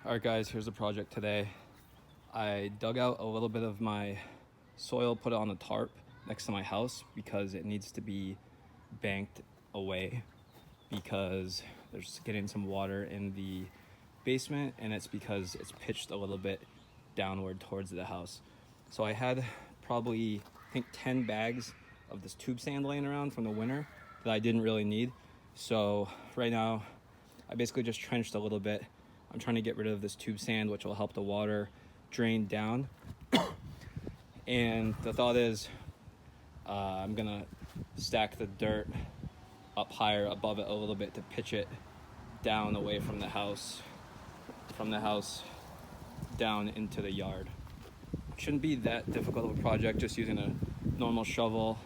Alright guys, here's the project today. I dug out a little bit of my soil, put it on a tarp next to my house because it needs to be banked away because there's getting some water in the basement, and it's because it's pitched a little bit downward towards the house. So I had probably, I think, 10 bags of this tube sand laying around from the winter that I didn't really need. So right now I basically just trenched a little bit. I'm trying to get rid of this tube sand, which will help the water drain down. And the thought is I'm gonna stack the dirt up higher above it a little bit to pitch it down away from the house down into the yard. Shouldn't be that difficult of a project, just using a normal shovel,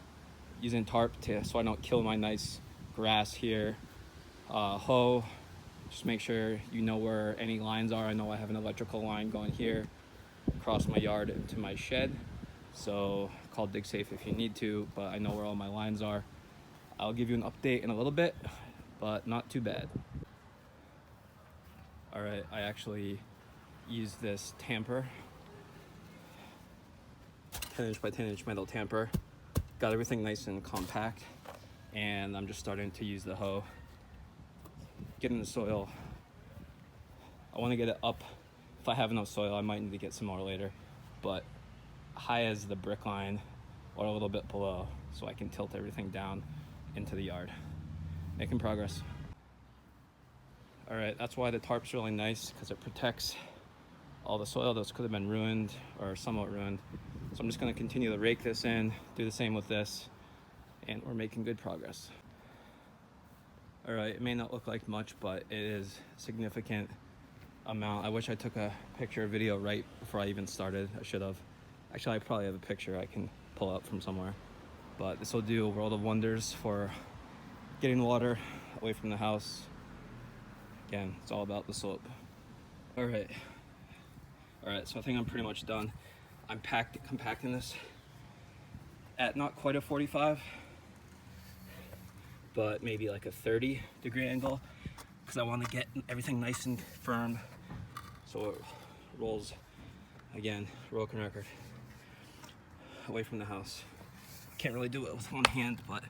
using tarp so I don't kill my nice grass here. Hoe, just make sure you know where any lines are. I know I have an electrical line going here across my yard into my shed, so call DigSafe if you need to, but I know where all my lines are. I'll give you an update in a little bit, but not too bad. All right, I actually used this tamper, 10-inch by 10-inch metal tamper. Got everything nice and compact, and I'm just starting to use the hoe, get in the soil. I want to get it up. If I have enough soil, I might need to get some more later, but high as the brick line or a little bit below, so I can tilt everything down into the yard. Making progress. All right, that's why the tarp's really nice, because it protects all the soil. Those could have been ruined or somewhat ruined. So I'm just going to continue to rake this in, do the same with this, and we're making good progress. All right, it may not look like much, but it is a significant amount. I wish I took a picture or video right before I even started. I should have. Actually, I probably have a picture I can pull up from somewhere. But this will do a world of wonders for getting water away from the house. Again, it's all about the slope. All right, so I think I'm pretty much done. I'm compacting this at not quite a 45, but maybe like a 30-degree angle, because I want to get everything nice and firm so it rolls, again, broken record, away from the house. Can't really do it with one hand, but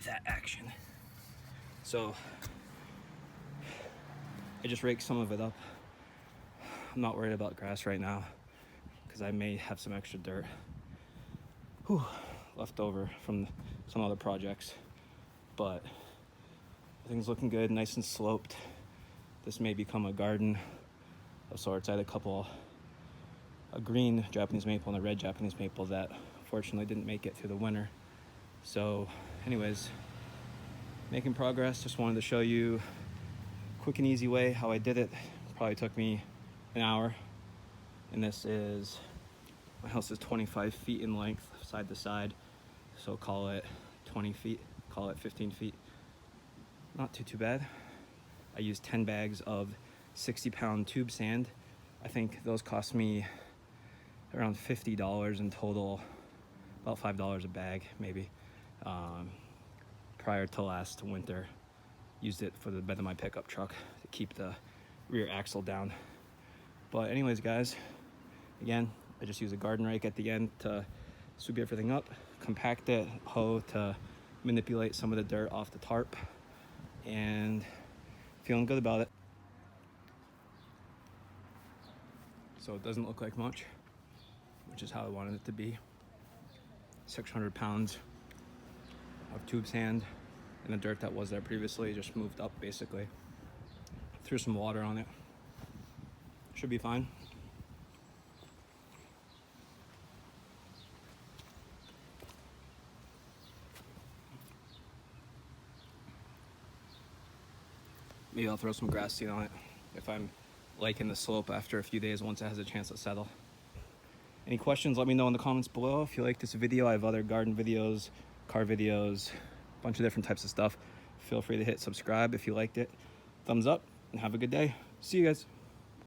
that action. So I just raked some of it up. I'm not worried about grass right now because I may have some extra dirt left over from some other projects, but everything's looking good, nice and sloped. This may become a garden of sorts. I had a green Japanese maple and a red Japanese maple that fortunately didn't make it through the winter. So anyways, making progress. Just wanted to show you a quick and easy way how I did it. Probably took me an hour, and my house is 25 feet in length side to side, so call it 20 feet, call it 15 feet. Not too bad. I used 10 bags of 60-pound tube sand. I think those cost me around $50 in total, about $5 a bag maybe. Prior to last winter, used it for the bed of my pickup truck to keep the rear axle down. But anyways guys, again, I just use a garden rake at the end to sweep everything up, compact it, hoe to manipulate some of the dirt off the tarp, and feeling good about it. So it doesn't look like much, which is how I wanted it to be. 600 pounds of tube sand, and the dirt that was there previously just moved up basically. Threw some water on it. Should be fine. Maybe I'll throw some grass seed on it if I'm liking the slope after a few days once it has a chance to settle. Any questions, let me know in the comments below. If you like this video, I have other garden videos, car videos, a bunch of different types of stuff. Feel free to hit subscribe if you liked it. Thumbs up, and have a good day. See you guys.